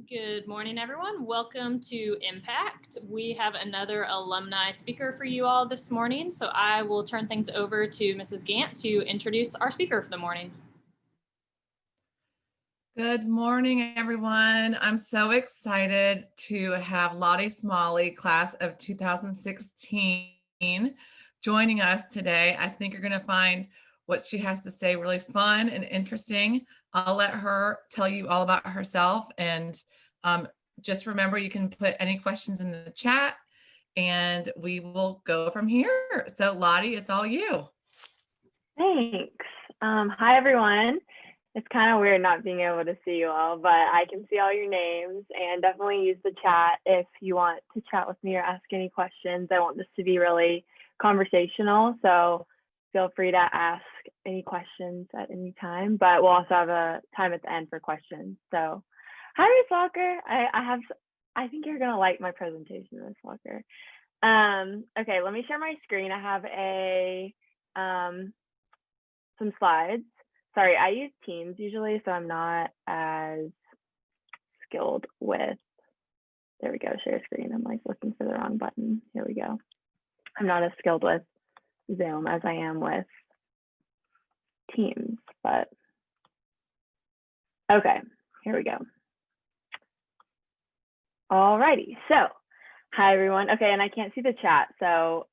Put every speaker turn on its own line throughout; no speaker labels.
Good morning, everyone. Welcome to Impact. We have another alumni speaker for you all this morning, so I will turn things over to Mrs. Gant to introduce our speaker for the morning.
Good morning, everyone. I'm so excited to have Lottie Smalley, class of 2016, joining us today. I think you're going to find what she has to say really fun and interesting. I'll let her tell you all about herself. And just remember, you can put any questions in the chat and we will go from here. So Lottie, it's all you.
Thanks. Hi, everyone. It's kind of weird not being able to see you all, but I can see all your names, and definitely use the chat if you want to chat with me or ask any questions. I want this to be really conversational, so feel free to ask any questions at any time, but we'll also have a time at the end for questions. So hi, Miss Walker. I think you're gonna like my presentation, Miss Walker. Okay, let me share my screen. I have some slides. Sorry, I use Teams usually, so I'm not as skilled with, there we go, share screen. I'm like looking for the wrong button. Here we go. I'm not as skilled with Zoom as I am with Teams, but okay, here we go. Alrighty, so hi everyone. Okay, and I can't see the chat, so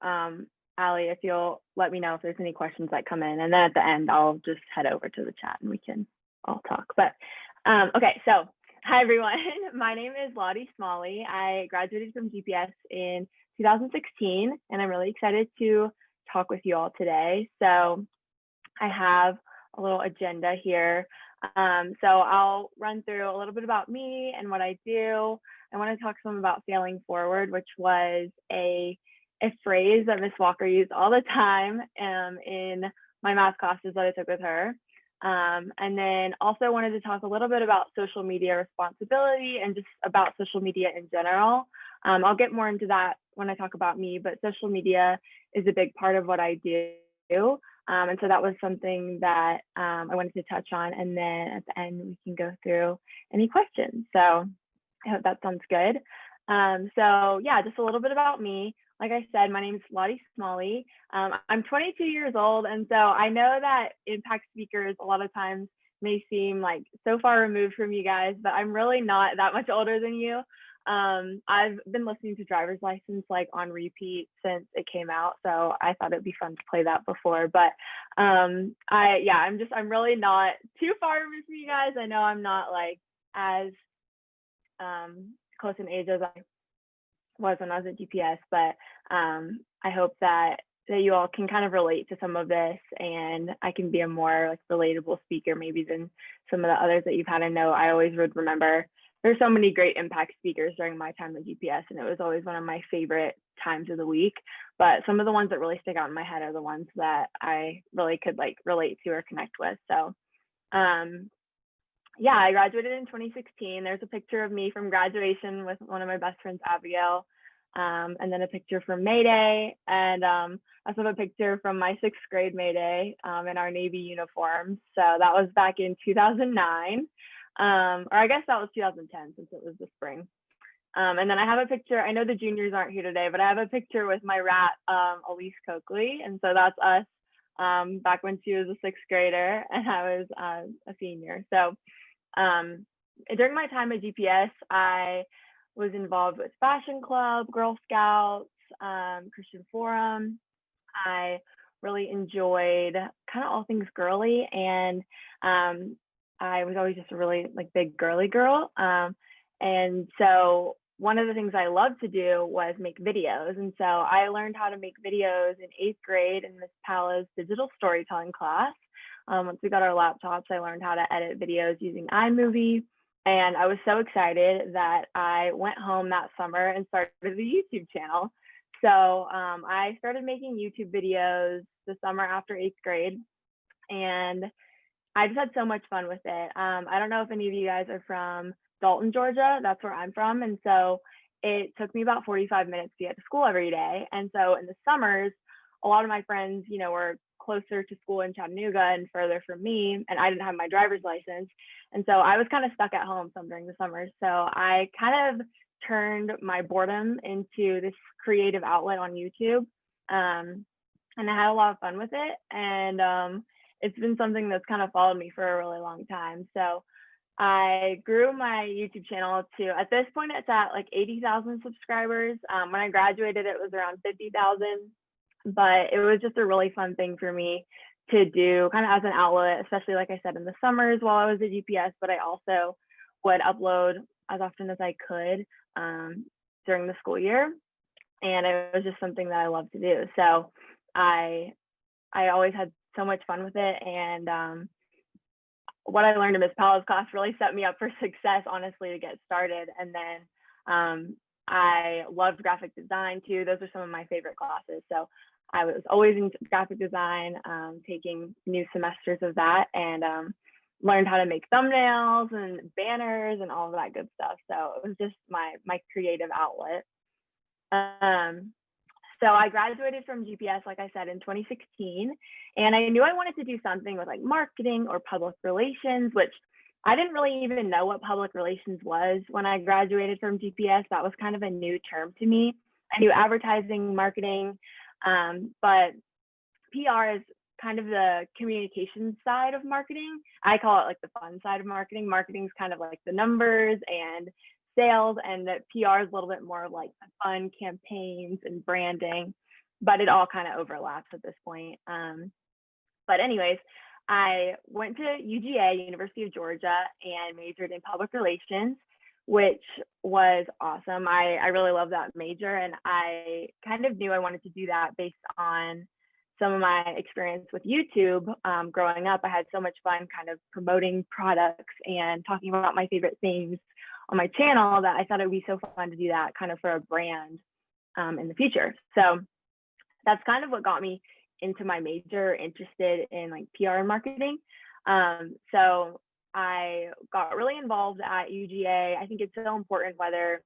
Allie, if you'll let me know if there's any questions that come in, and then at the end, I'll just head over to the chat and we can all talk. But okay, so hi everyone. My name is Lottie Smalley. I graduated from GPS in 2016, and I'm really excited to talk with you all today. So I have a little agenda here. So I'll run through a little bit about me and what I do. I want to talk some about failing forward, which was a phrase that Miss Walker used all the time in my math classes that I took with her. And then also wanted to talk a little bit about social media responsibility and just about social media in general. I'll get more into that when I talk about me, but social media is a big part of what I do. And so that was something that I wanted to touch on. And then at the end, we can go through any questions. So I hope that sounds good. So yeah, just a little bit about me. Like I said, my name is Lottie Smalley. I'm 22 years old, and so I know that impact speakers a lot of times may seem like so far removed from you guys, but I'm really not that much older than you. I've been listening to Driver's License like on repeat since it came out, so I thought it'd be fun to play that before. But I'm really not too far removed from you guys. I know I'm not like as close in age as I was when I was at GPS, but I hope that you all can kind of relate to some of this, and I can be a more like relatable speaker maybe than some of the others that you've had. I know I always would remember there's so many great impact speakers during my time at GPS, and it was always one of my favorite times of the week. But some of the ones that really stick out in my head are the ones that I really could like relate to or connect with. So yeah, I graduated in 2016. There's a picture of me from graduation with one of my best friends, Abigail, and then a picture from May Day, and I also have a picture from my 6th grade May Day in our Navy uniforms. So that was back in 2009, or I guess that was 2010 since it was the spring. And then I have a picture, I know the juniors aren't here today, but I have a picture with my rat, Elise Coakley, and so that's us back when she was a 6th grader and I was a senior. So during my time at GPS, I was involved with Fashion Club, Girl Scouts, Christian Forum. I really enjoyed kind of all things girly, and I was always just a really like big girly girl. And so one of the things I loved to do was make videos. And so I learned how to make videos in 8th grade in Miss Pala's digital storytelling class. Once we got our laptops, I learned how to edit videos using iMovie. And I was so excited that I went home that summer and started a YouTube channel. So I started making YouTube videos the summer after 8th grade. And I just had so much fun with it. I don't know if any of you guys are from Dalton, Georgia. That's where I'm from. And so it took me about 45 minutes to get to school every day. And so in the summers, a lot of my friends, were closer to school in Chattanooga and further from me, and I didn't have my driver's license. And so I was kind of stuck at home some during the summer. So I kind of turned my boredom into this creative outlet on YouTube. And I had a lot of fun with it. And it's been something that's kind of followed me for a really long time. So I grew my YouTube channel to, at this point, it's at like 80,000 subscribers. When I graduated, it was around 50,000, but it was just a really fun thing for me to do kind of as an outlet, especially like I said, in the summers while I was at GPS, but I also would upload as often as I could during the school year. And it was just something that I love to do. So I always had so much fun with it. And what I learned in Miss Powell's class really set me up for success, honestly, to get started. And then I loved graphic design too. Those are some of my favorite classes. So I was always in graphic design, taking new semesters of that, and learned how to make thumbnails and banners and all of that good stuff. So it was just my creative outlet. So I graduated from GPS, like I said, in 2016, and I knew I wanted to do something with like marketing or public relations, which I didn't really even know what public relations was when I graduated from GPS. That was kind of a new term to me. I knew advertising, marketing, but PR is kind of the communications side of marketing. I call it like the fun side of marketing. Marketing is kind of like the numbers and sales, and that PR is a little bit more like fun campaigns and branding, but it all kind of overlaps at this point. But anyways, I went to UGA, University of Georgia, and majored in public relations, which was awesome. I really love that major, and I kind of knew I wanted to do that based on some of my experience with YouTube. Growing up, I had so much fun kind of promoting products and talking about my favorite things on my channel that I thought it would be so fun to do that kind of for a brand in the future. So that's kind of what got me into my major, interested in like PR and marketing. So I got really involved at UGA. I think it's so important, whether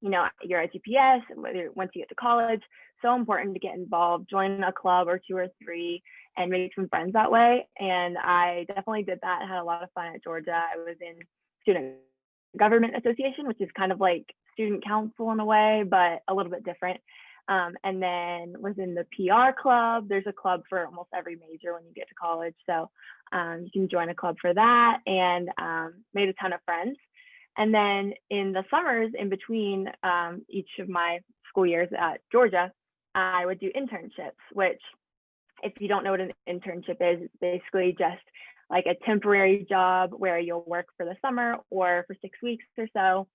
you're at GPS, whether once you get to college, so important to get involved, join a club or 2 or 3, and make some friends that way. And I definitely did that. I had a lot of fun at Georgia. I was in Student Government Association, which is kind of like student council in a way, but a little bit different. And then was in the PR club. There's a club for almost every major when you get to college. So you can join a club for that, and made a ton of friends. And then in the summers in between each of my school years at Georgia, I would do internships, which, if you don't know what an internship is, it's basically just like a temporary job where you'll work for the summer or for 6 weeks or so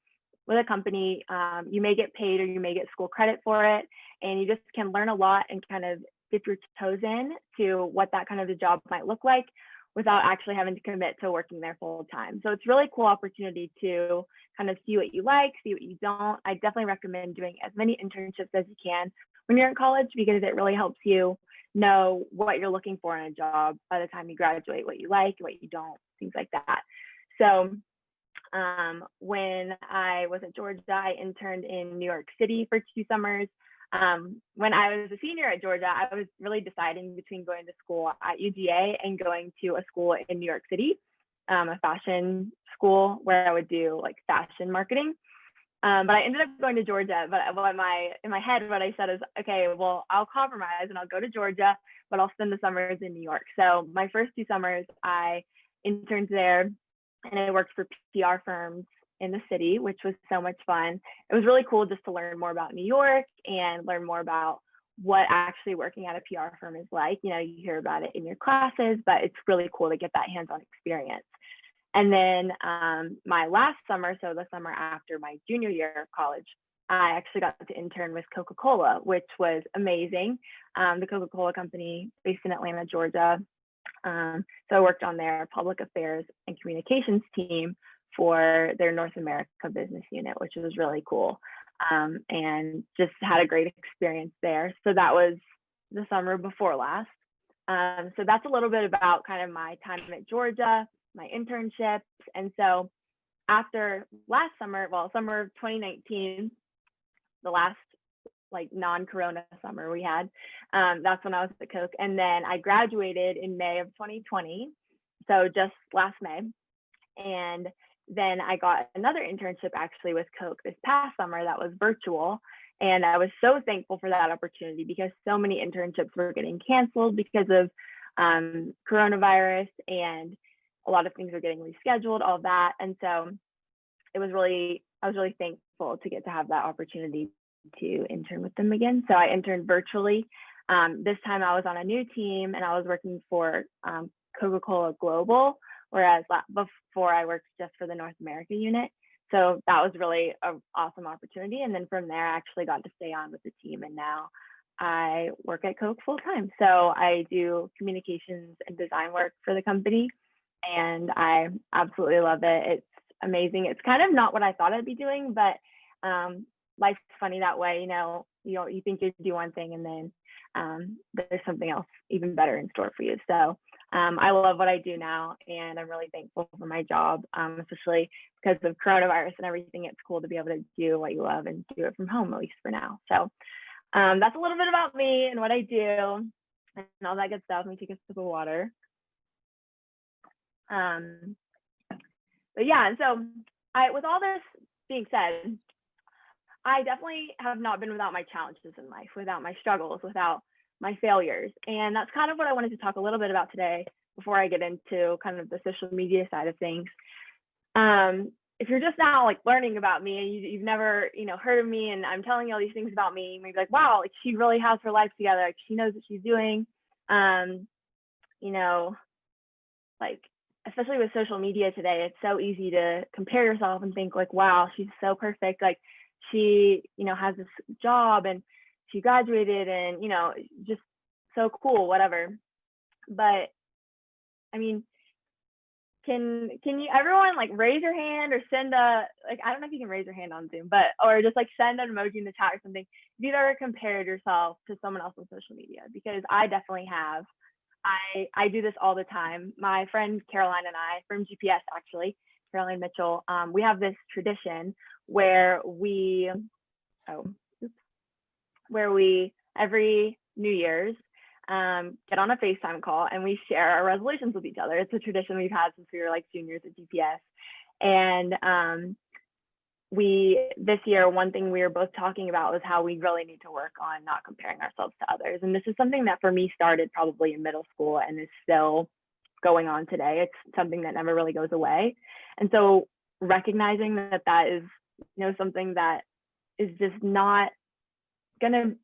with a company. You may get paid or you may get school credit for it, and you just can learn a lot and kind of dip your toes in to what that kind of a job might look like without actually having to commit to working there full time. So it's a really cool opportunity to kind of see what you like, see what you don't. I definitely recommend doing as many internships as you can when you're in college, because it really helps you know what you're looking for in a job by the time you graduate, what you like, what you don't, things like that. So when I was at Georgia, I interned in New York City for 2 summers. When I was a senior at Georgia, I was really deciding between going to school at UGA and going to a school in New York City, a fashion school where I would do like fashion marketing. But I ended up going to Georgia. But in my head, what I said is, okay, well, I'll compromise and I'll go to Georgia, but I'll spend the summers in New York. So my first 2 summers, I interned there, and I worked for PR firms in the city, which was so much fun. It was really cool just to learn more about New York and learn more about what actually working at a PR firm is like. You hear about it in your classes, but it's really cool to get that hands-on experience. And then my last summer, so the summer after my junior year of college, I actually got to intern with Coca-Cola, which was amazing. The Coca-Cola company based in Atlanta, Georgia. So I worked on their public affairs and communications team for their North America business unit, which was really cool, and just had a great experience there. So that was the summer before last. So that's a little bit about kind of my time at Georgia, my internships. And so after last summer, well, summer of 2019, the last like non-Corona summer we had. That's when I was at Coke. And then I graduated in May of 2020. So just last May. And then I got another internship actually with Coke this past summer that was virtual. And I was so thankful for that opportunity because so many internships were getting canceled because of coronavirus, and a lot of things were getting rescheduled, all that. And so I was really thankful to get to have that opportunity to intern with them again. So I interned virtually. This time I was on a new team and I was working for Coca-Cola Global, whereas before I worked just for the North America unit. So that was really an awesome opportunity. And then from there, I actually got to stay on with the team. And now I work at Coke full time. So I do communications and design work for the company. And I absolutely love it. It's amazing. It's kind of not what I thought I'd be doing, but life's funny that way. You think you do one thing and then there's something else even better in store for you. So I love what I do now, and I'm really thankful for my job, especially because of coronavirus and everything. It's cool to be able to do what you love and do it from home, at least for now. So that's a little bit about me and what I do and all that good stuff. Let me take a sip of water. But yeah, and so with all this being said, I definitely have not been without my challenges in life, without my struggles, without my failures. And that's kind of what I wanted to talk a little bit about today before I get into kind of the social media side of things. If you're just now like learning about me and you've never, heard of me, and I'm telling you all these things about me, you may be like, wow, like she really has her life together. Like she knows what she's doing. Like especially with social media today, it's so easy to compare yourself and think like, wow, she's so perfect. Like she, has this job and she graduated and, just so cool, whatever. But I mean, can you, everyone like raise your hand or send I don't know if you can raise your hand on Zoom, or just like send an emoji in the chat or something. If you've ever compared yourself to someone else on social media, because I definitely have. I do this all the time. My friend Caroline and I, from GPS actually, Caroline Mitchell, we have this tradition where we every New Year's get on a FaceTime call and we share our resolutions with each other. It's a tradition we've had since we were like juniors at GPS. And this year, one thing we were both talking about was how we really need to work on not comparing ourselves to others. And this is something that for me started probably in middle school and is still going on today. It's something that never really goes away. And so recognizing that is, something that is just not gonna,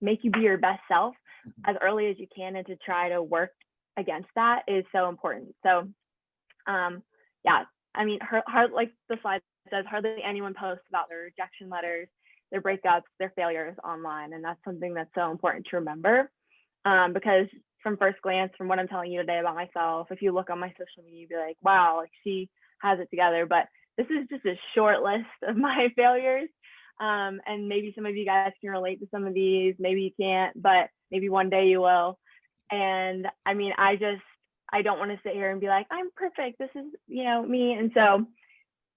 make you be your best self as early as you can, and to try to work against that is so important. So yeah, I mean, like the slide says, hardly anyone posts about their rejection letters, their breakups, their failures online. And that's something that's so important to remember, because from first glance, from what I'm telling you today about myself, if you look on my social media, you'd be like, wow, like she has it together. But this is just a short list of my failures. And maybe some of you guys can relate to some of these, maybe you can't, but maybe one day you will. And I mean, I don't want to sit here and be like, I'm perfect, this is, me. And so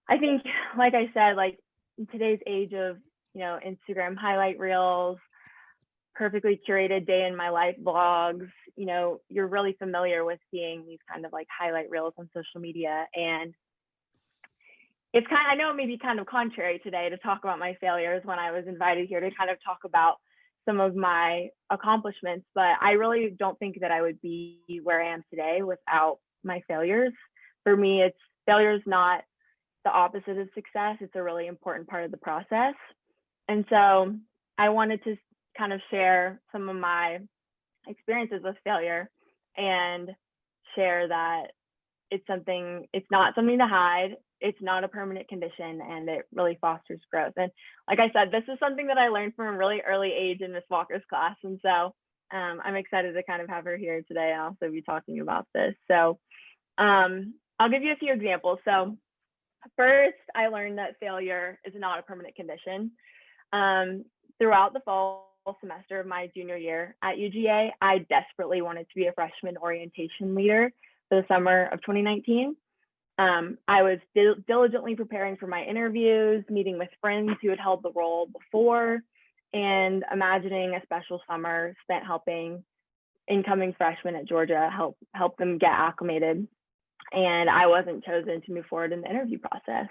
I think, like I said, like in today's age of, Instagram highlight reels, perfectly curated day in my life vlogs, you're really familiar with seeing these kind of like highlight reels on social media. And it's I know it may be kind of contrary today to talk about my failures when I was invited here to kind of talk about some of my accomplishments, but I really don't think that I would be where I am today without my failures. For me, failure is not the opposite of success. It's a really important part of the process. And so I wanted to kind of share some of my experiences with failure and share that it's not something to hide. It's not a permanent condition, and it really fosters growth. And like I said, this is something that I learned from a really early age in Miss Walker's class. And so I'm excited to kind of have her here today and also be talking about this. So I'll give you a few examples. So first, I learned that failure is not a permanent condition. Throughout the fall semester of my junior year at UGA, I desperately wanted to be a freshman orientation leader for the summer of 2019. I was diligently preparing for my interviews, meeting with friends who had held the role before, and imagining a special summer spent helping incoming freshmen at Georgia help them get acclimated. And I wasn't chosen to move forward in the interview process.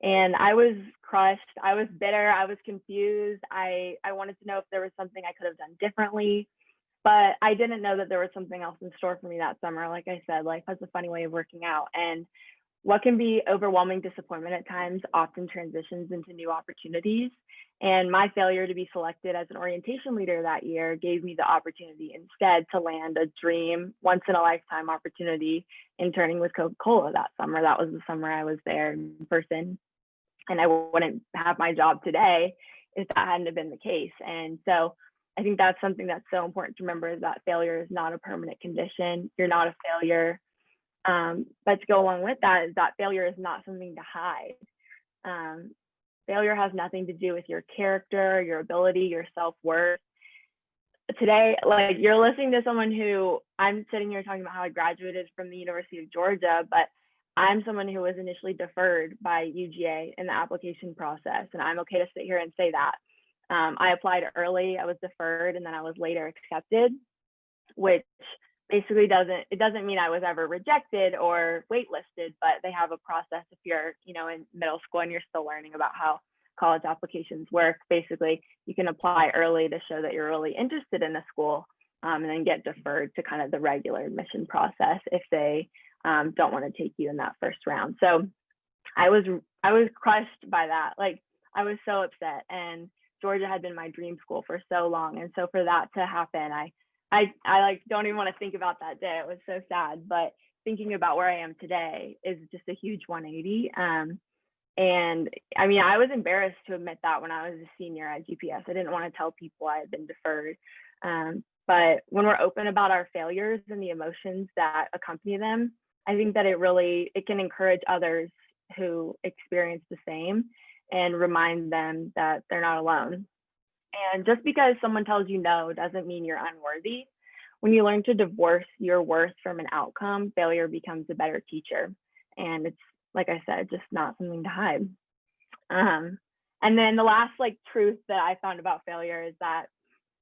And I was crushed. I was bitter. I was confused. I wanted to know if there was something I could have done differently, but I didn't know that there was something else in store for me that summer. Like I said, life has a funny way of working out. And what can be overwhelming disappointment at times often transitions into new opportunities. And my failure to be selected as an orientation leader that year gave me the opportunity instead to land a dream, once in a lifetime opportunity interning with Coca-Cola that summer. That was the summer I was there in person. And I wouldn't have my job today if that hadn't been the case. And so I think that's something that's so important to remember, is that failure is not a permanent condition. You're not a failure. But to go along with that is that failure is not something to hide. Failure has nothing to do with your character, your ability, your self-worth. Today, like, you're listening to someone who, I'm sitting here talking about how I graduated from the University of Georgia, but I'm someone who was initially deferred by UGA in the application process. And I'm okay to sit here and say that. I applied early, I was deferred, and then I was later accepted, which basically doesn't mean I was ever rejected or waitlisted, but they have a process if you're, in middle school and you're still learning about how college applications work. Basically, you can apply early to show that you're really interested in a school, and then get deferred to kind of the regular admission process if they don't want to take you in that first round. So I was crushed by that. Like, I was so upset, and Georgia had been my dream school for so long. And so for that to happen, I like don't even want to think about that day. It was so sad, but thinking about where I am today is just a huge 180. And I mean, I was embarrassed to admit that when I was a senior at GPS. I didn't want to tell people I had been deferred. But when we're open about our failures and the emotions that accompany them, I think that it can encourage others who experience the same and remind them that they're not alone. And just because someone tells you no doesn't mean you're unworthy. When you learn to divorce your worth from an outcome, failure becomes a better teacher. And it's, like I said, just not something to hide. And then the last truth that I found about failure is that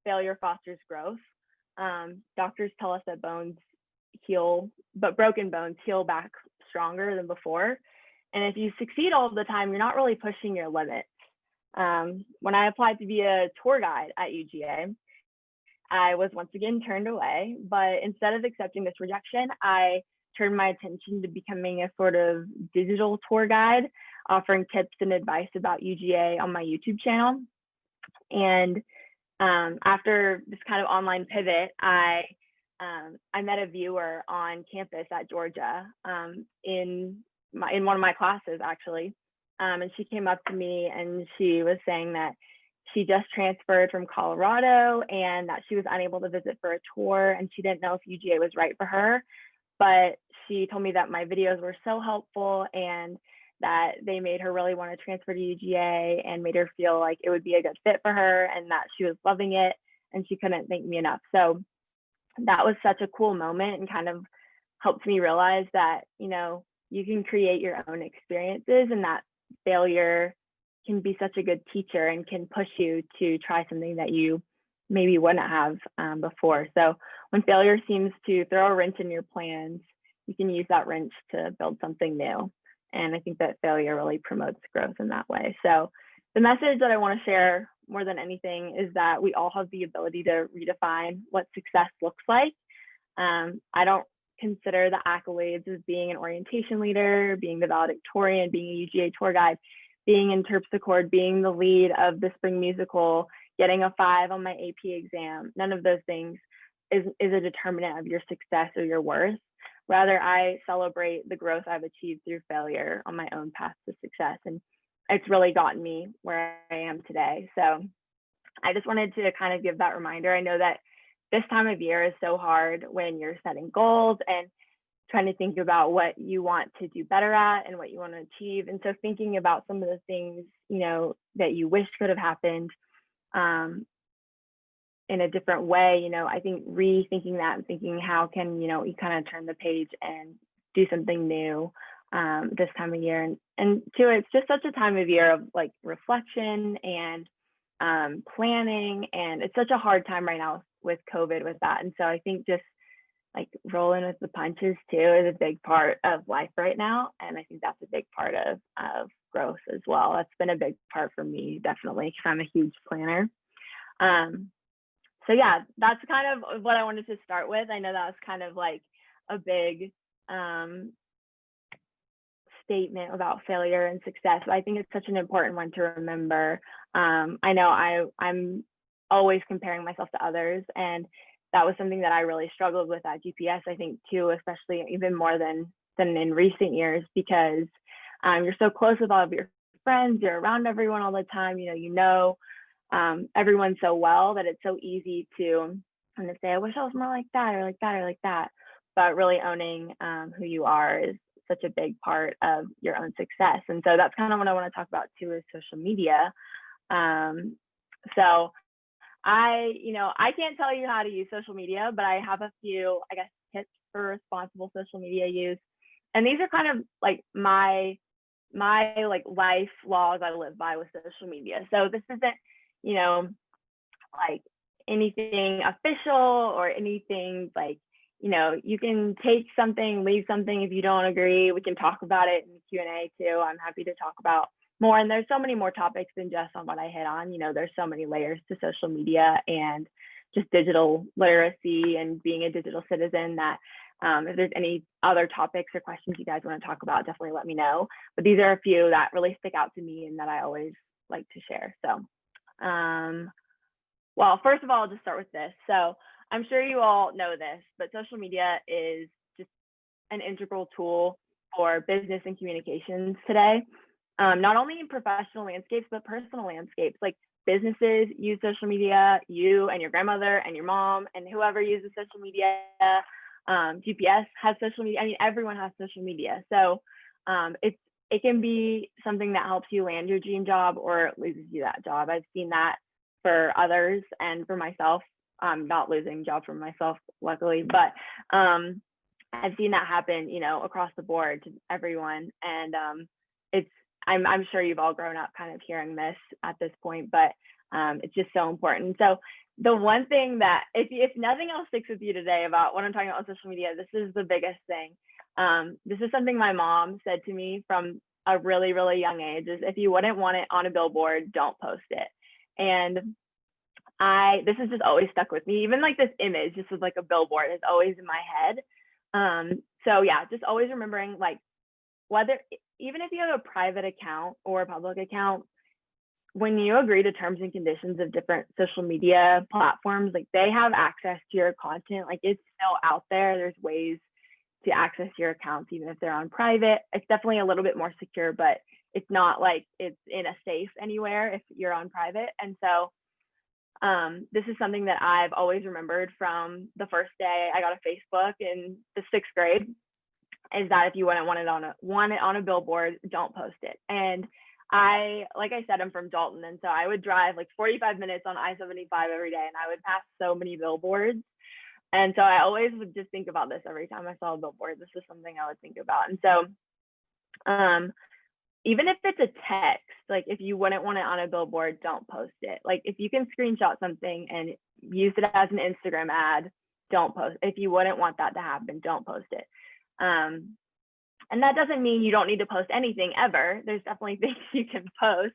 failure fosters growth. Doctors tell us that bones heal, but broken bones heal back stronger than before. And if you succeed all the time, you're not really pushing your limits. When I applied to be a tour guide at UGA, I was once again turned away, but instead of accepting this rejection, I turned my attention to becoming a sort of digital tour guide, offering tips and advice about UGA on my YouTube channel. And after this kind of online pivot, I met a viewer on campus at Georgia in one of my classes, actually. And she came up to me and she was saying that she just transferred from Colorado and that she was unable to visit for a tour, and she didn't know if UGA was right for her. But she told me that my videos were so helpful and that they made her really want to transfer to UGA and made her feel like it would be a good fit for her and that she was loving it, and she couldn't thank me enough. So that was such a cool moment and kind of helped me realize that, you can create your own experiences, and that failure can be such a good teacher and can push you to try something that you maybe wouldn't have before. So when failure seems to throw a wrench in your plans, you can use that wrench to build something new. And I think that failure really promotes growth in that way. So the message that I want to share more than anything is that we all have the ability to redefine what success looks like. I don't consider the accolades as being an orientation leader, being the valedictorian, being a UGA tour guide, being in terpsichore, being the lead of the spring musical, getting a 5 on my AP exam. None of those things is a determinant of your success or your worth. Rather, I celebrate the growth I've achieved through failure on my own path to success. And it's really gotten me where I am today. So I just wanted to kind of give that reminder. I know that this time of year is so hard when you're setting goals and trying to think about what you want to do better at and what you want to achieve. And so thinking about some of the things, that you wish could have happened in a different way, I think rethinking that and thinking how can, you kind of turn the page and do something new this time of year. And two, it's just such a time of year of reflection and planning, and it's such a hard time right now with COVID with that. And so I think just like rolling with the punches too is a big part of life right now. And I think that's a big part of growth as well. That's been a big part for me, definitely, because I'm a huge planner. So yeah, that's kind of what I wanted to start with. I know that was kind of like a big statement about failure and success, but I think it's such an important one to remember. I know I'm always comparing myself to others, and that was something that I really struggled with at GPS, I think too, especially even more than in recent years, because you're so close with all of your friends, you're around everyone all the time, everyone so well that it's so easy to kind of say, I wish I was more like that or like that or like that. But really owning who you are is such a big part of your own success. And so that's kind of what I want to talk about too, is social media. So I can't tell you how to use social media, but I have a few, I guess, tips for responsible social media use. And these are kind of like my like life laws I live by with social media. So this isn't, like anything official or anything like, you can take something, leave something if you don't agree. We can talk about it in the Q&A too. I'm happy to talk about more. And there's so many more topics than just on what I hit on. There's so many layers to social media and just digital literacy and being a digital citizen that if there's any other topics or questions you guys want to talk about, definitely let me know. But these are a few that really stick out to me and that I always like to share. So, well, first of all, I'll just start with this. So I'm sure you all know this, but social media is just an integral tool for business and communications today. Not only in professional landscapes, but personal landscapes. Like businesses use social media, you and your grandmother and your mom and whoever uses social media. GPS has social media. I mean, everyone has social media. So it can be something that helps you land your dream job or loses you that job. I've seen that for others and for myself. Not losing job for myself, luckily, but I've seen that happen, across the board to everyone. And I'm sure you've all grown up kind of hearing this at this point, but it's just so important. So the one thing that if nothing else sticks with you today about what I'm talking about on social media, this is the biggest thing. This is something my mom said to me from a really, really young age, is if you wouldn't want it on a billboard, don't post it. And this has just always stuck with me. Even like this image, just with like a billboard, is always in my head. So yeah, just always remembering, like, even if you have a private account or a public account, when you agree to terms and conditions of different social media platforms, like they have access to your content. Like it's still out there. There's ways to access your accounts, even if they're on private. It's definitely a little bit more secure, but it's not like it's in a safe anywhere if you're on private. And so this is something that I've always remembered from the first day I got a Facebook in the 6th grade, is that if you wouldn't want it on a billboard, don't post it. And like I said, I'm from Dalton, and so I would drive like 45 minutes on I-75 every day, and I would pass so many billboards. And so I always would just think about this every time I saw a billboard. This is something I would think about. And so even if it's a text, like if you wouldn't want it on a billboard, don't post it. Like if you can screenshot something and use it as an Instagram ad, don't post. If you wouldn't want that to happen, don't post it. And that doesn't mean you don't need to post anything ever. There's definitely things you can post,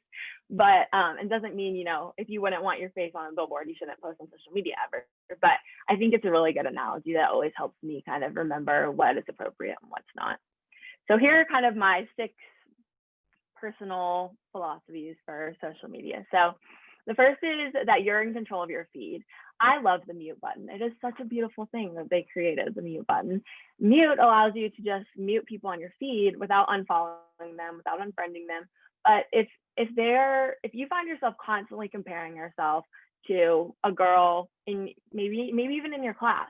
but it doesn't mean, if you wouldn't want your face on a billboard, you shouldn't post on social media ever. But I think it's a really good analogy that always helps me kind of remember what is appropriate and what's not. So here are kind of my 6 personal philosophies for social media. So the first is that you're in control of your feed. I love the mute button. It is such a beautiful thing that they created, the mute button. Mute allows you to just mute people on your feed without unfollowing them, without unfriending them. But if you find yourself constantly comparing yourself to a girl in maybe even in your class,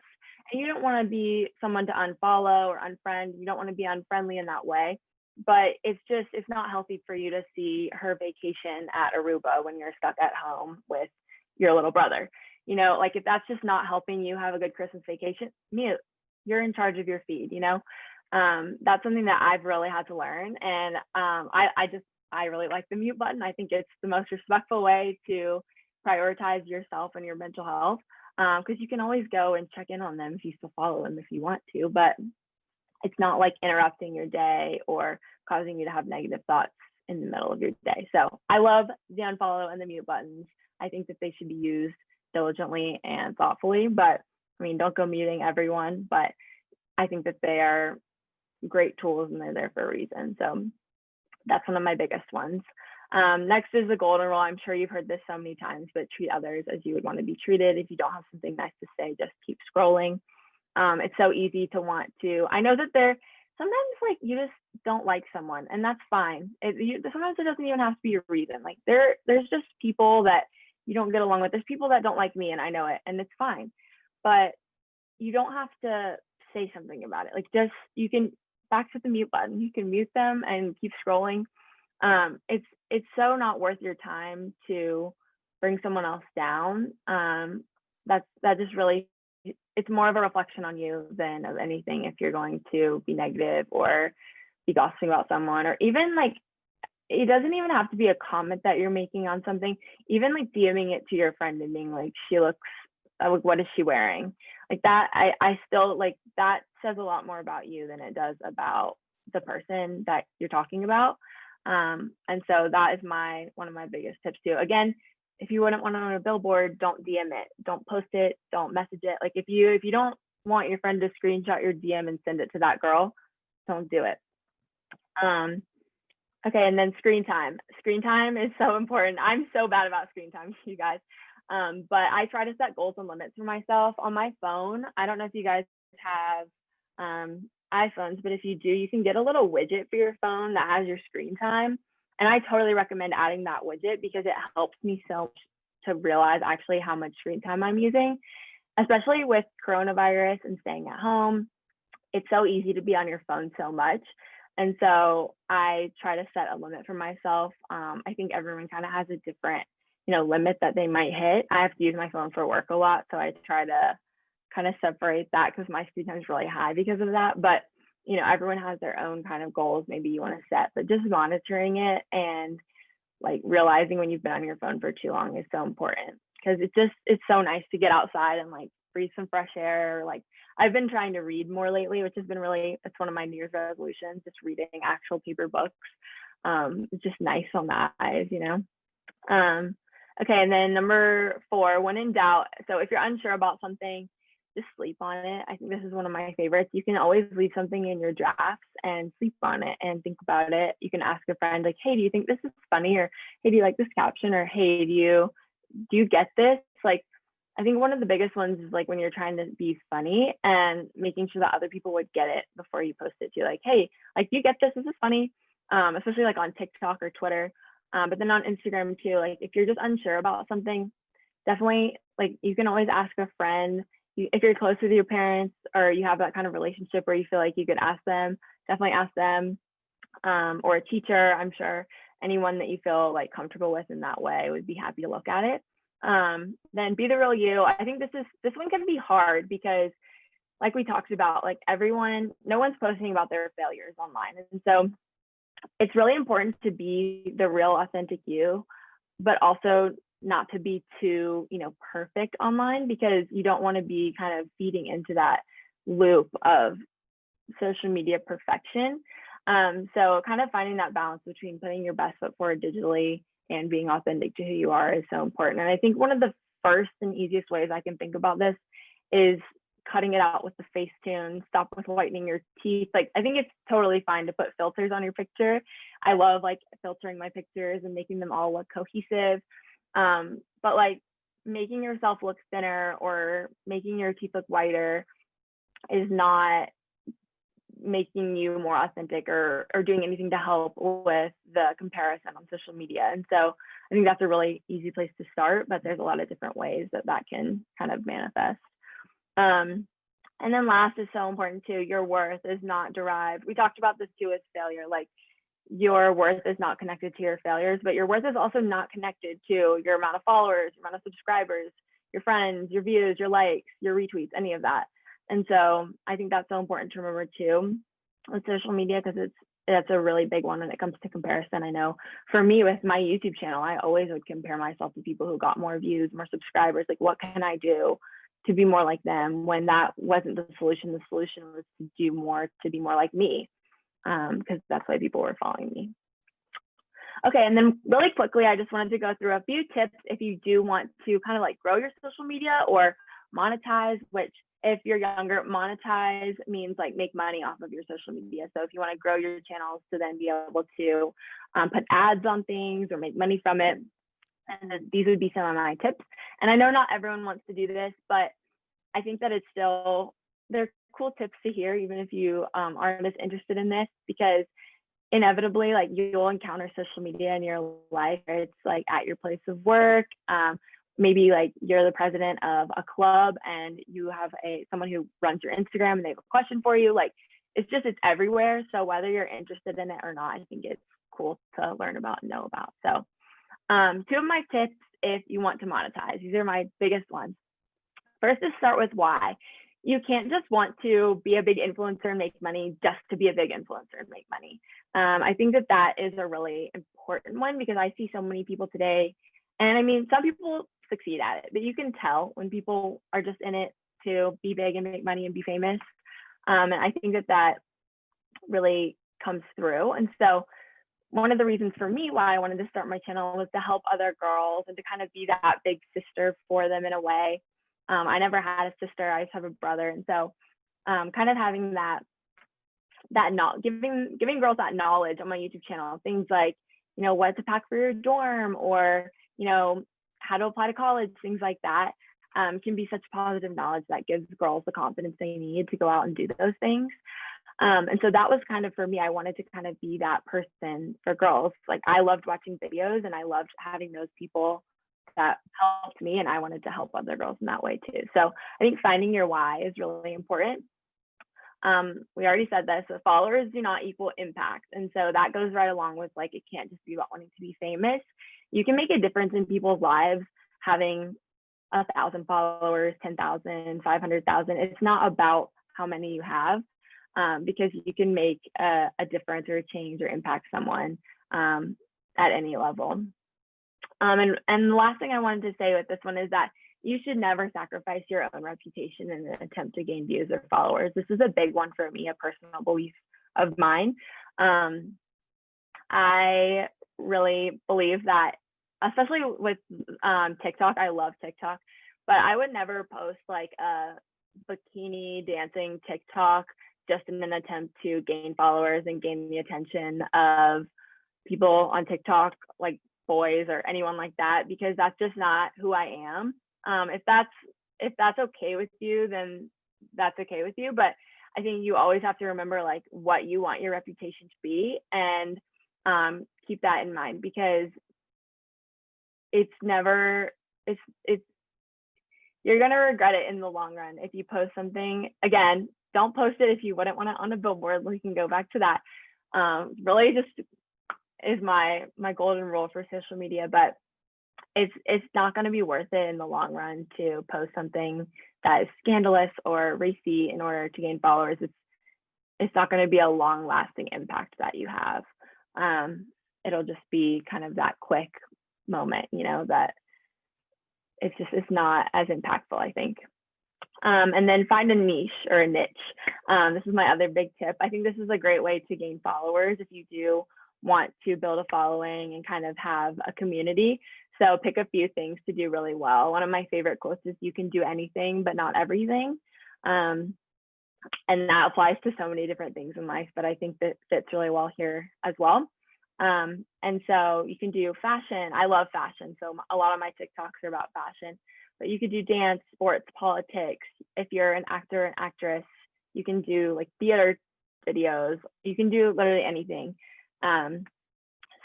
and you don't want to be someone to unfollow or unfriend, you don't want to be unfriendly in that way, but it's not healthy for you to see her vacation at Aruba when you're stuck at home with your little brother. Like if that's just not helping you have a good Christmas vacation, mute. You're in charge of your feed. That's something that I've really had to learn. And I really like the mute button. I think it's the most respectful way to prioritize yourself and your mental health, because you can always go and check in on them if you still follow them if you want to, but it's not like interrupting your day or causing you to have negative thoughts in the middle of your day. So I love the unfollow and the mute buttons. I think that they should be used diligently and thoughtfully, but I mean, don't go muting everyone, but I think that they are great tools and they're there for a reason. So that's one of my biggest ones. Next is the golden rule. I'm sure you've heard this so many times, but treat others as you would want to be treated. If you don't have something nice to say, just keep scrolling. It's so easy to want to, I know that sometimes like you just don't like someone and that's fine. Sometimes it doesn't even have to be a reason. Like there's just people that you don't get along with. There's people that don't like me and I know it and it's fine, but you don't have to say something about it. Like just, you can back to the mute button, you can mute them and keep scrolling. It's so not worth your time to bring someone else down. That just really, it's more of a reflection on you than of anything if you're going to be negative or be gossiping about someone, or even like, it doesn't even have to be a comment that you're making on something, even like DMing it to your friend and being like, she looks, like, what is she wearing? Like that, I still like, that says a lot more about you than it does about the person that you're talking about. And so that is one of my biggest tips too. Again, if you wouldn't want it on a billboard, don't DM it, don't post it, don't message it. Like if you don't want your friend to screenshot your DM and send it to that girl, don't do it. Okay, and then screen time. Screen time is so important. I'm so bad about screen time, you guys. But I try to set goals and limits for myself on my phone. I don't know if you guys have iPhones, but if you do, you can get a little widget for your phone that has your screen time. And I totally recommend adding that widget because it helps me so much to realize actually how much screen time I'm using, especially with coronavirus and staying at home. It's so easy to be on your phone so much. And so I try to set a limit for myself. I think everyone kind of has a different, limit that they might hit. I have to use my phone for work a lot. So I try to kind of separate that because my screen time is really high because of that. But, everyone has their own kind of goals maybe you want to set, but just monitoring it and like realizing when you've been on your phone for too long is so important, because it's so nice to get outside and like breathe some fresh air. Like I've been trying to read more lately, which has been it's one of my New Year's resolutions, just reading actual paper books. It's just nice on the eyes, Okay, and then number 4, when in doubt. So if you're unsure about something, just sleep on it. I think this is one of my favorites. You can always leave something in your drafts and sleep on it and think about it. You can ask a friend like, hey, do you think this is funny? Or hey, do you like this caption? Or hey, do you get this? Like, I think one of the biggest ones is like when you're trying to be funny and making sure that other people would get it before you post it to, like, hey, like, do you get this? This is funny. Especially like on TikTok or Twitter. But then on Instagram too, like if you're just unsure about something, definitely like you can always ask a friend. If you're close with your parents or you have that kind of relationship where you feel like you could ask them, definitely ask them, or a teacher. I'm sure anyone that you feel like comfortable with in that way would be happy to look at it. Then be the real you. I think this one can be hard because like we talked about, like no one's posting about their failures online. And so it's really important to be the real authentic you, but also not to be too, perfect online, because you don't want to be kind of feeding into that loop of social media perfection. So kind of finding that balance between putting your best foot forward digitally and being authentic to who you are is so important. And I think one of the first and easiest ways I can think about this is cutting it out with the Facetune, stop with whitening your teeth. Like, I think it's totally fine to put filters on your picture. I love like filtering my pictures and making them all look cohesive. But like making yourself look thinner or making your teeth look whiter is not making you more authentic or doing anything to help with the comparison on social media. And so I think that's a really easy place to start, but there's a lot of different ways that can kind of manifest. And then last is so important too, your worth is not derived. We talked about this too as failure, like your worth is not connected to your failures, but your worth is also not connected to your amount of followers, your amount of subscribers, your friends, your views, your likes, your retweets, any of that. And so I think that's so important to remember too. with social media, because that's a really big one when it comes to comparison. I know for me with my YouTube channel, I always would compare myself to people who got more views, more subscribers. Like, what can I do to be more like them, when that wasn't the solution? The solution was to do more, to be more like me, because that's why people were following me. Okay, and then really quickly, I just wanted to go through a few tips if you do want to kind of like grow your social media or monetize, which if you're younger, monetize means like make money off of your social media. So if you want to grow your channels to then be able to put ads on things or make money from it, and these would be some of my tips. And I know not everyone wants to do this, but I think that they're cool tips to hear, even if you aren't as interested in this, because inevitably, like, you'll encounter social media in your life. It's like at your place of work. Maybe like you're the president of a club and you have someone who runs your Instagram and they have a question for you. Like, it's everywhere. So whether you're interested in it or not, I think it's cool to learn about and know about. So two of my tips if you want to monetize, these are my biggest ones. First is start with why. You can't just want to be a big influencer and make money just to be a big influencer and make money. I think that is a really important one, because I see so many people today, and I mean, some people succeed at it, but you can tell when people are just in it to be big and make money and be famous. And I think that really comes through. And so one of the reasons for me why I wanted to start my channel was to help other girls and to kind of be that big sister for them in a way. I never had a sister, I just have a brother. And so kind of having giving girls that knowledge on my YouTube channel, things like, what to pack for your dorm, or, how to apply to college, things like that, can be such positive knowledge that gives girls the confidence they need to go out and do those things. And so that was kind of, for me, I wanted to kind of be that person for girls. Like, I loved watching videos and I loved having those people that helped me, and I wanted to help other girls in that way too. So I think finding your why is really important. We already said this, so followers do not equal impact. And so that goes right along with, like, it can't just be about wanting to be famous. You can make a difference in people's lives having 1,000 followers, 10,000, 500,000. It's not about how many you have, because you can make a difference or a change or impact someone at any level. And the last thing I wanted to say with this one is that you should never sacrifice your own reputation in an attempt to gain views or followers. This is a big one for me, a personal belief of mine. I really believe that, especially with TikTok, I love TikTok, but I would never post like a bikini dancing TikTok just in an attempt to gain followers and gain the attention of people on TikTok, like boys or anyone like that, because that's just not who I am. If that's okay with you, then that's okay with you. But I think you always have to remember like what you want your reputation to be, and keep that in mind, because it's you're gonna regret it in the long run if you post something. Again, don't post it if you wouldn't want it on a billboard. We can go back to that. Really just is my golden rule for social media, but it's not going to be worth it in the long run to post something that is scandalous or racy in order to gain followers. It's not going to be a long lasting impact that you have. It'll just be kind of that quick moment, that it's not as impactful, I think. And then find a niche or a niche. This is my other big tip. I think this is a great way to gain followers if you do want to build a following and kind of have a community. So pick a few things to do really well. One of my favorite quotes is, "You can do anything, but not everything." And that applies to so many different things in life, but I think that fits really well here as well. And so you can do fashion. I love fashion. So a lot of my TikToks are about fashion, but you could do dance, sports, politics. If you're an actor and actress, you can do like theater videos. You can do literally anything.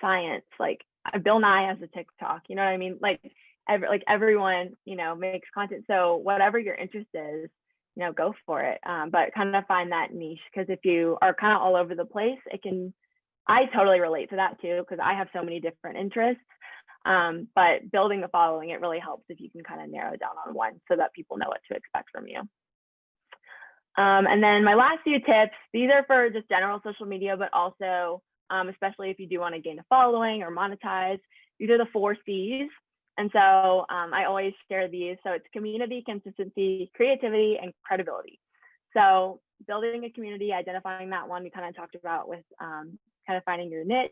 Science, like Bill Nye has a TikTok, you know what I mean? Like everyone, makes content. So whatever your interest is, go for it. But kind of find that niche, because if you are kind of all over the place, I totally relate to that too, because I have so many different interests. But building a following, it really helps if you can kind of narrow down on one so that people know what to expect from you. And then my last few tips, these are for just general social media, but also especially if you do want to gain a following or monetize. These are the 4 C's. And so I always share these. So it's community, consistency, creativity, and credibility. So building a community, identifying that one we kind of talked about with kind of finding your niche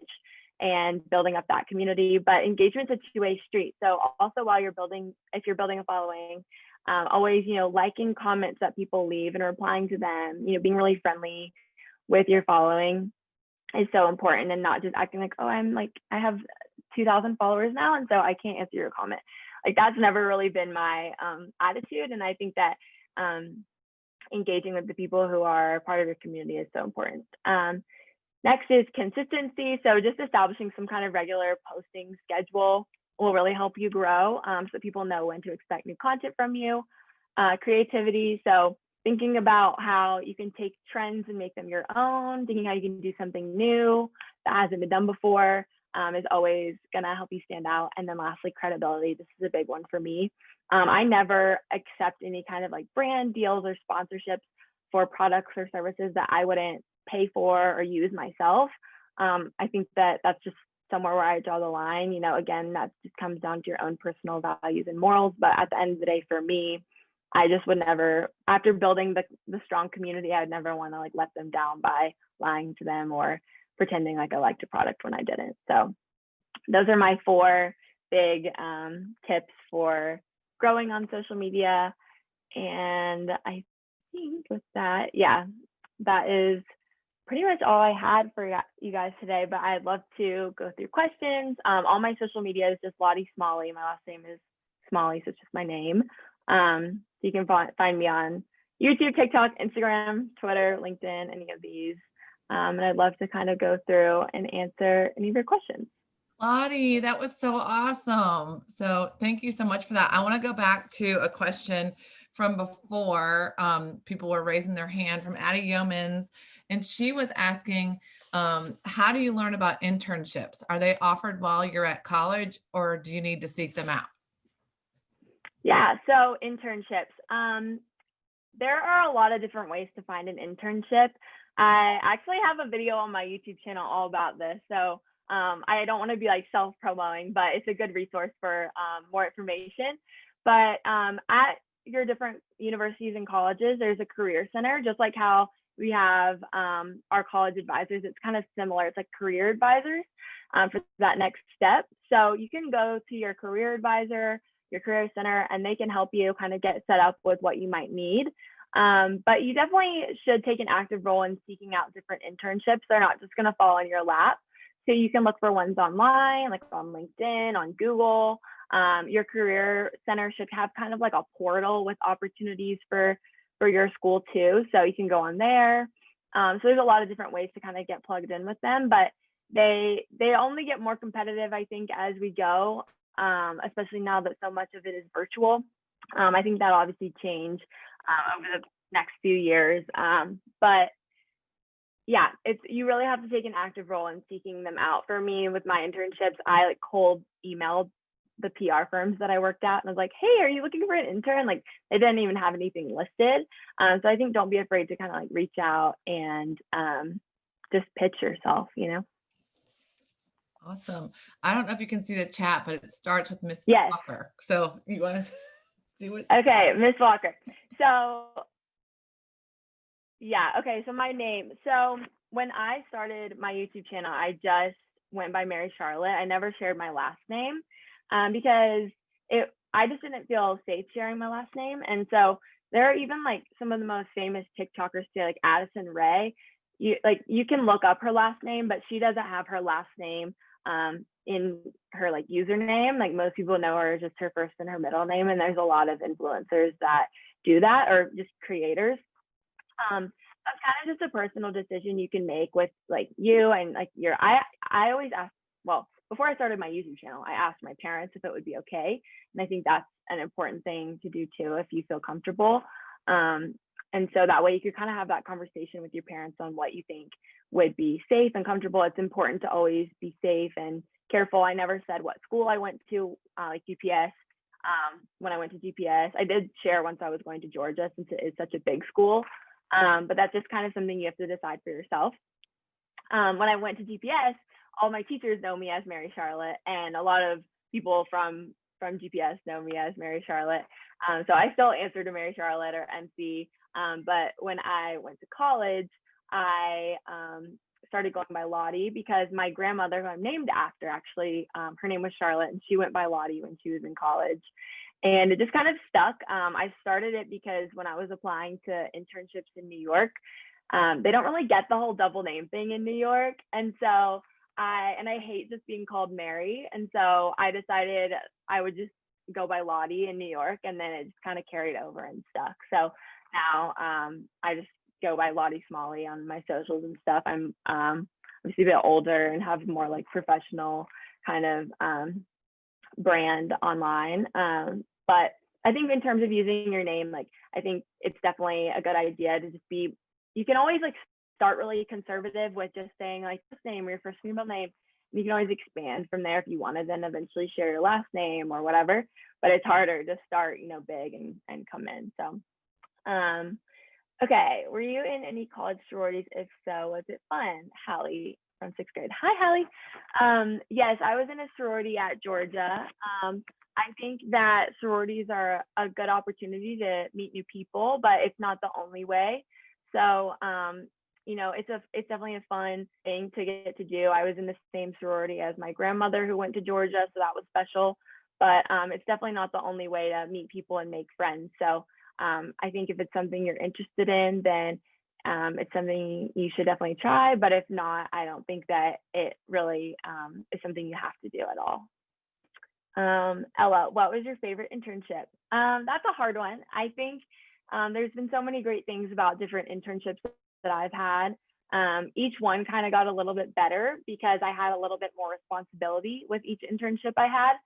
and building up that community. But engagement's a two-way street. So also while you're building, if you're building a following, always, liking comments that people leave and replying to them, being really friendly with your following is so important, and not just acting like, oh, I have 2,000 followers now, and so I can't answer your comment. Like, that's never really been my attitude. And I think that engaging with the people who are part of your community is so important. Next is consistency. So just establishing some kind of regular posting schedule will really help you grow, so people know when to expect new content from you. Creativity. So thinking about how you can take trends and make them your own, thinking how you can do something new that hasn't been done before is always going to help you stand out. And then lastly, credibility. This is a big one for me. I never accept any kind of like brand deals or sponsorships for products or services that I wouldn't pay for or use myself. I think that that's just somewhere where I draw the line. Again, that just comes down to your own personal values and morals. But at the end of the day, for me, I just would never, after building the strong community, I'd never want to like let them down by lying to them or pretending like I liked a product when I didn't. So those are my 4 big tips for growing on social media. And I think with that, that is pretty much all I had for you guys today, but I'd love to go through questions. All my social media is just Lottie Smalley. My last name is Smalley, so it's just my name. So you can find me on YouTube, TikTok, Instagram, Twitter, LinkedIn, any of these. And I'd love to kind of go through and answer any of your questions.
Lottie, that was so awesome. So thank you so much for that. I want to go back to a question from before. People were raising their hand from Addie Yeomans, and she was asking, how do you learn about internships? Are they offered while you're at college, or do you need to seek them out?
Yeah, so internships. There are a lot of different ways to find an internship. I actually have a video on my YouTube channel all about this. So I don't want to be like self-promoting, but it's a good resource for more information. But at your different universities and colleges, there's a career center, just like how we have our college advisors. It's kind of similar. It's like career advisors for that next step. So you can go to your career advisor, your career center, and they can help you kind of get set up with what you might need. But you definitely should take an active role in seeking out different internships. They're not just going to fall in your lap. So you can look for ones online, like on LinkedIn, on Google. Your career center should have kind of like a portal with opportunities for your school too. So you can go on there. So there's a lot of different ways to kind of get plugged in with them, but they only get more competitive, I think, as we go, especially now that so much of it is virtual. I think that'll obviously change over the next few years. But yeah, you really have to take an active role in seeking them out. For me, with my internships, I like cold emailed the PR firms that I worked at, and I was like, hey, are you looking for an intern? Like, they didn't even have anything listed. So I think don't be afraid to kind of like reach out and just pitch yourself,
Awesome. I don't know if you can see the chat, but it starts with Miss
Yes.
Walker. So you want to see what?
Okay, Miss Walker. So yeah, okay, so my name. So when I started my YouTube channel, I just went by Mary Charlotte. I never shared my last name because I just didn't feel safe sharing my last name. And so there are even like some of the most famous TikTokers today, like Addison Rae. You can look up her last name, but she doesn't have her last name in her like username. Like, most people know her as just her first and her middle name, and there's a lot of influencers that do that, or just creators. That's kind of just a personal decision you can make with like you and like I always ask, well, before I started my YouTube channel, I asked my parents if it would be okay. And I think that's an important thing to do too, if you feel comfortable. And so that way you could kind of have that conversation with your parents on what you think would be safe and comfortable. It's important to always be safe and careful. I never said what school I went to, like GPS. When I went to GPS, I did share once I was going to Georgia, since it is such a big school. But that's just kind of something you have to decide for yourself. When I went to GPS, all my teachers know me as Mary Charlotte, and a lot of people from GPS know me as Mary Charlotte. So I still answer to Mary Charlotte or MC. But when I went to college, I started going by Lottie because my grandmother, who I'm named after, actually, her name was Charlotte, and she went by Lottie when she was in college. And it just kind of stuck. I started it because when I was applying to internships in New York, they don't really get the whole double name thing in New York. And so I hate just being called Mary. And so I decided I would just go by Lottie in New York, and then it just kind of carried over and stuck. So now I just go by Lottie Smalley on my socials and stuff. I'm obviously a bit older and have more like professional kind of brand online. But I think in terms of using your name, like I think it's definitely a good idea to just be, you can always like start really conservative with just saying like first name or your first female name. You can always expand from there if you want to then eventually share your last name or whatever, but it's harder to start, you know, big and come in. So, okay, were you in any college sororities? If so, was it fun? Hallie from 6th grade. Hi, Hallie. Yes, I was in a sorority at Georgia. I think that sororities are a good opportunity to meet new people, but it's not the only way. So, you know, it's definitely a fun thing to get to do. I was in the same sorority as my grandmother who went to Georgia, so that was special. But it's definitely not the only way to meet people and make friends. So I think if it's something you're interested in, then it's something you should definitely try. But if not, I don't think that it really is something you have to do at all. Ella, what was your favorite internship? That's a hard one. I think there's been so many great things about different internships that I've had. Each one kind of got a little bit better because I had a little bit more responsibility with each internship I had.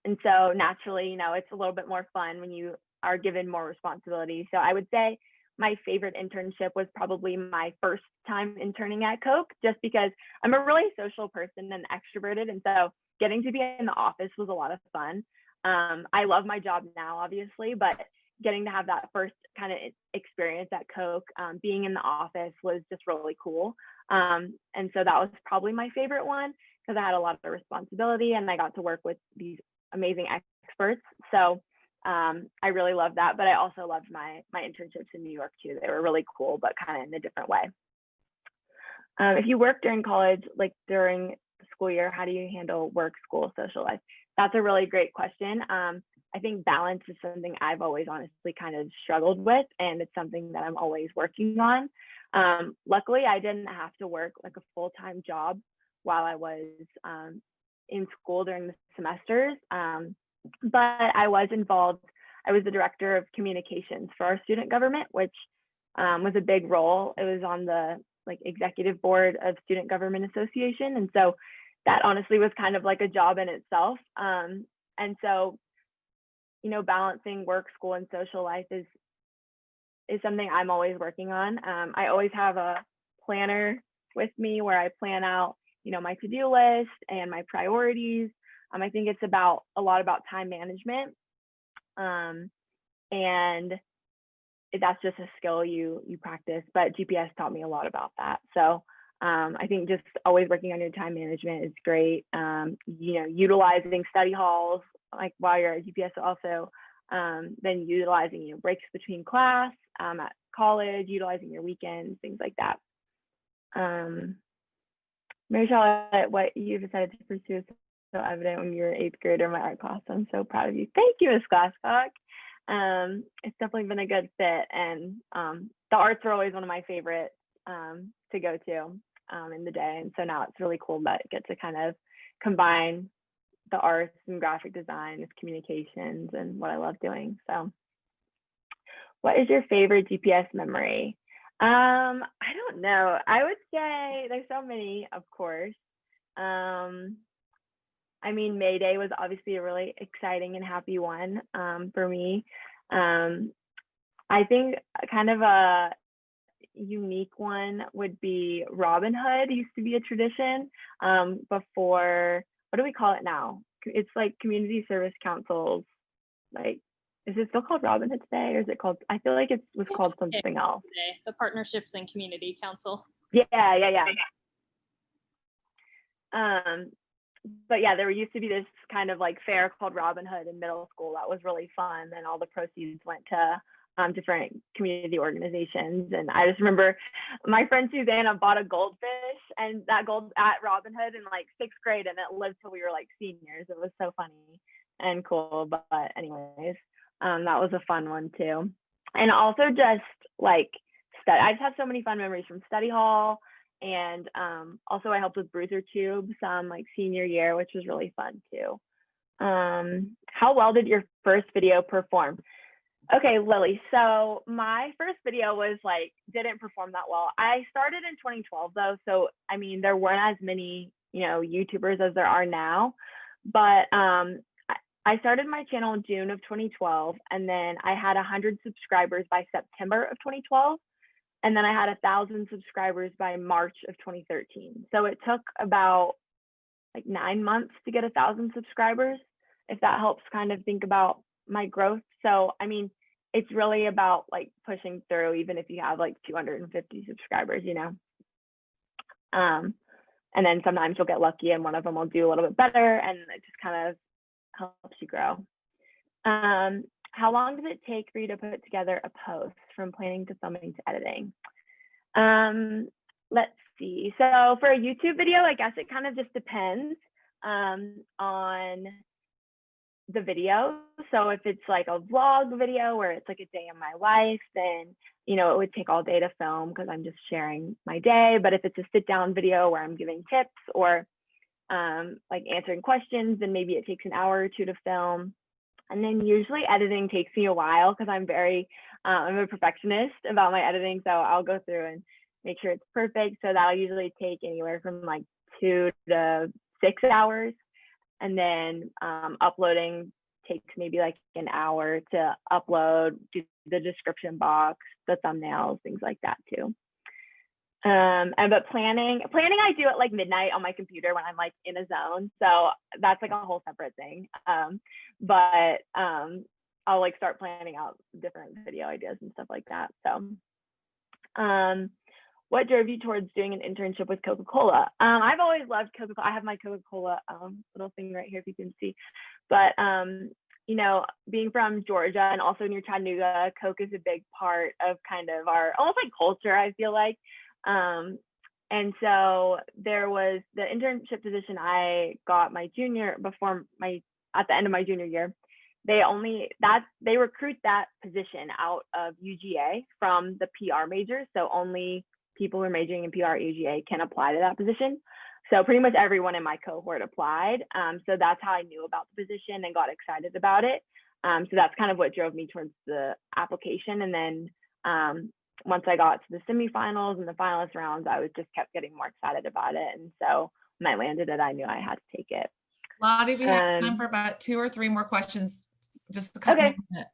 And so naturally, you know, it's a little bit more fun when you are given more responsibility. So I would say my favorite internship was probably my first time interning at Coke, just because I'm a really social person and extroverted. And so getting to be in the office was a lot of fun. I love my job now, obviously, but getting to have that first kind of experience at Coke, being in the office was just really cool. And so that was probably my favorite one because I had a lot of responsibility and I got to work with these amazing experts. So I really loved that, but I also loved my internships in New York too. They were really cool, but kind of in a different way. If you work during college, like during the school year, how do you handle work, school, social life? That's a really great question. I think balance is something I've always honestly kind of struggled with, and it's something that I'm always working on. Luckily, I didn't have to work like a full-time job while I was in school during the semesters, but I was involved. I was the director of communications for our student government, which was a big role. It was on the like executive board of Student Government Association, and so that honestly was kind of like a job in itself. And so, you know, balancing work, school, and social life is something I'm always working on. I always have a planner with me where I plan out, you know, my to-do list and my priorities. I think it's a lot about time management, and that's just a skill you practice. But GPS taught me a lot about that. So I think just always working on your time management is great. You know, utilizing study halls like while you're at GPS, also then utilizing, you know, breaks between class at college, utilizing your weekends, things like that. Mary Charlotte, what you decided to pursue is so evident when you were 8th grader in my art class. I'm so proud of you. Thank you, Ms. Glasscock. It's definitely been a good fit, and the arts are always one of my favorites to go to in the day, and so now it's really cool that I get to kind of combine the arts and graphic design with communications and what I love doing. So what is your favorite GPS memory? I don't know. I would say there's so many, of course. I mean, May Day was obviously a really exciting and happy one for me. I think kind of a unique one would be Robin Hood. It used to be a tradition before, what do we call it now? It's like community service councils, like is it still called Robin Hood today, or is it called, I feel like it was called something else.
Today, the Partnerships and Community Council.
Yeah. But yeah, there used to be this kind of like fair called Robin Hood in middle school that was really fun, and all the proceeds went to different community organizations. And I just remember my friend Susanna bought a goldfish, and that gold at Robin Hood in like 6th grade, and it lived till we were like seniors. It was so funny and cool. But anyways, that was a fun one too. And also just like I just have so many fun memories from study hall. And also I helped with Bruiser Tubes like senior year, which was really fun too. How well did your first video perform? Okay, Lily, so my first video was like, didn't perform that well. I started in 2012 though. So, I mean, there weren't as many, YouTubers as there are now, but I started my channel in June of 2012, and then I had 100 subscribers by September of 2012. And then I had 1,000 subscribers by March of 2013. So it took about like 9 months to get 1,000 subscribers, if that helps kind of think about my growth. So, I mean, it's really about like pushing through, even if you have like 250 subscribers, and then sometimes you'll get lucky and one of them will do a little bit better, and it just kind of helps you grow. How long does it take for you to put together a post from planning to filming to editing? Let's see. So for a YouTube video, I guess it kind of just depends on the video. So if it's like a vlog video where it's like a day in my life, then it would take all day to film because I'm just sharing my day. But if it's a sit down video where I'm giving tips or like answering questions, then maybe it takes an hour or two to film. And then usually editing takes me a while because I'm a perfectionist about my editing. So I'll go through and make sure it's perfect. So that'll usually take anywhere from like 2 to 6 hours. And then uploading takes maybe like an hour to upload, do the description box, the thumbnails, things like that too. But planning I do at like midnight on my computer when I'm like in a zone. So that's like a whole separate thing. But I'll like start planning out different video ideas and stuff like that. So what drove you towards doing an internship with Coca-Cola? I've always loved Coca-Cola. I have my Coca-Cola little thing right here if you can see. But being from Georgia and also near Chattanooga, Coke is a big part of kind of our almost like culture, I feel like. And so there was the internship position I got at the end of my junior year. They recruit that position out of UGA from the PR majors. So only people who are majoring in PR at UGA can apply to that position. So pretty much everyone in my cohort applied. So that's how I knew about the position and got excited about it. So that's kind of what drove me towards the application. And then once I got to the semifinals and the finalist rounds, I just kept getting more excited about it. And so when I landed it, I knew I had to take it.
Lottie, we have time for about 2 or 3 more questions. Just a couple of minutes.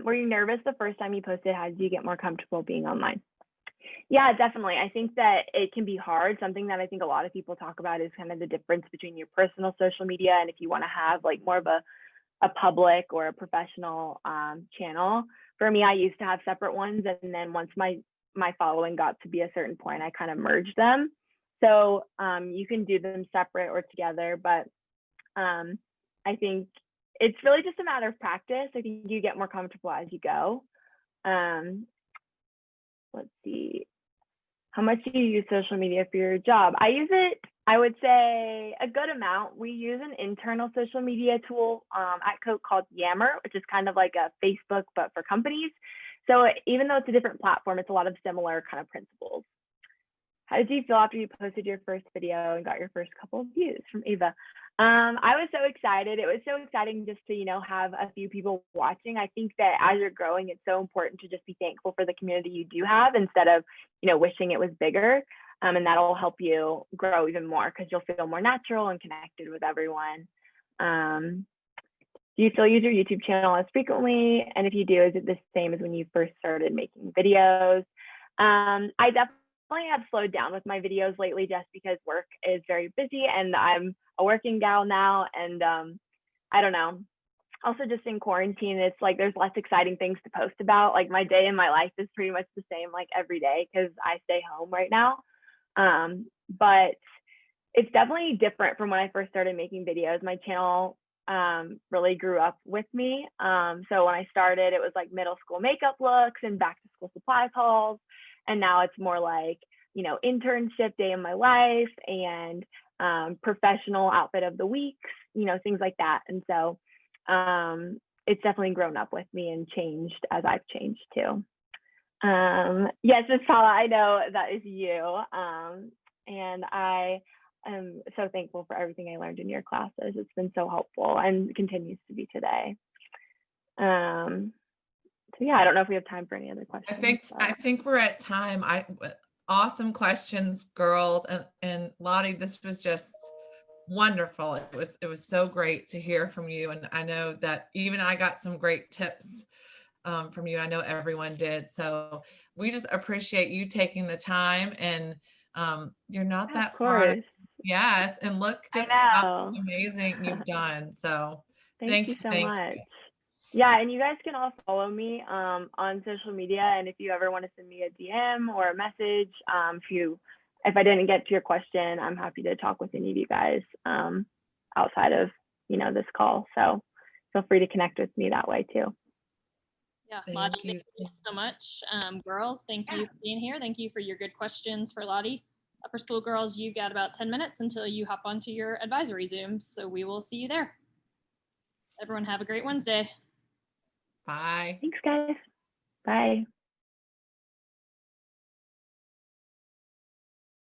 Were you nervous the first time you posted? How did you get more comfortable being online? Yeah, definitely. I think that it can be hard. Something that I think a lot of people talk about is kind of the difference between your personal social media and if you want to have like more of a public or a professional channel. For me, I used to have separate ones, and then once my following got to be a certain point, I kind of merged them. So you can do them separate or together, but I think it's really just a matter of practice. I think you get more comfortable as you go. Let's see. How much do you use social media for your job? I use it, I would say, a good amount. We use an internal social media tool at Coke called Yammer, which is kind of like a Facebook, but for companies. So even though it's a different platform, it's a lot of similar kind of principles. How did you feel after you posted your first video and got your first couple of views? From Ava. I was so excited. It was so exciting just to, have a few people watching. I think that as you're growing, it's so important to just be thankful for the community you do have instead of, wishing it was bigger. And that'll help you grow even more because you'll feel more natural and connected with everyone. Do you still use your YouTube channel as frequently? And if you do, is it the same as when you first started making videos? I definitely have slowed down with my videos lately just because work is very busy and I'm a working gal now. And I don't know. also just in quarantine, it's like there's less exciting things to post about. Like my day in my life is pretty much the same like every day because I stay home right now. But it's definitely different from when I first started making videos. My channel really grew up with me. So when I started, it was like middle school makeup looks and back to school supplies hauls. And now it's more like, you know, internship day in my life and professional outfit of the weeks, you know, things like that. And so it's definitely grown up with me and changed as I've changed too. Yes, Miss Paula, I know that is you. And I am so thankful for everything I learned in your classes. It's been so helpful and continues to be today. So yeah, I don't know if we have time for any other questions.
I think we're at time. Awesome questions, girls, and Lottie, this was just wonderful. It was so great to hear from you, and I know that even I got some great tips from you. I know everyone did. So we just appreciate you taking the time, and you're not that far. Yes, and look just how amazing you've done. So
thank you so much. Yeah, and you guys can all follow me on social media. And if you ever want to send me a DM or a message, if I didn't get to your question, I'm happy to talk with any of you guys outside of, you know, this call. So feel free to connect with me that way too.
Yeah, Lottie, thank you so much. Girls, thank you for being here. Thank you for your good questions for Lottie. Upper school girls, you've got about 10 minutes until you hop onto your advisory Zoom. So we will see you there. Everyone have a great Wednesday.
Bye.
Thanks, guys. Bye.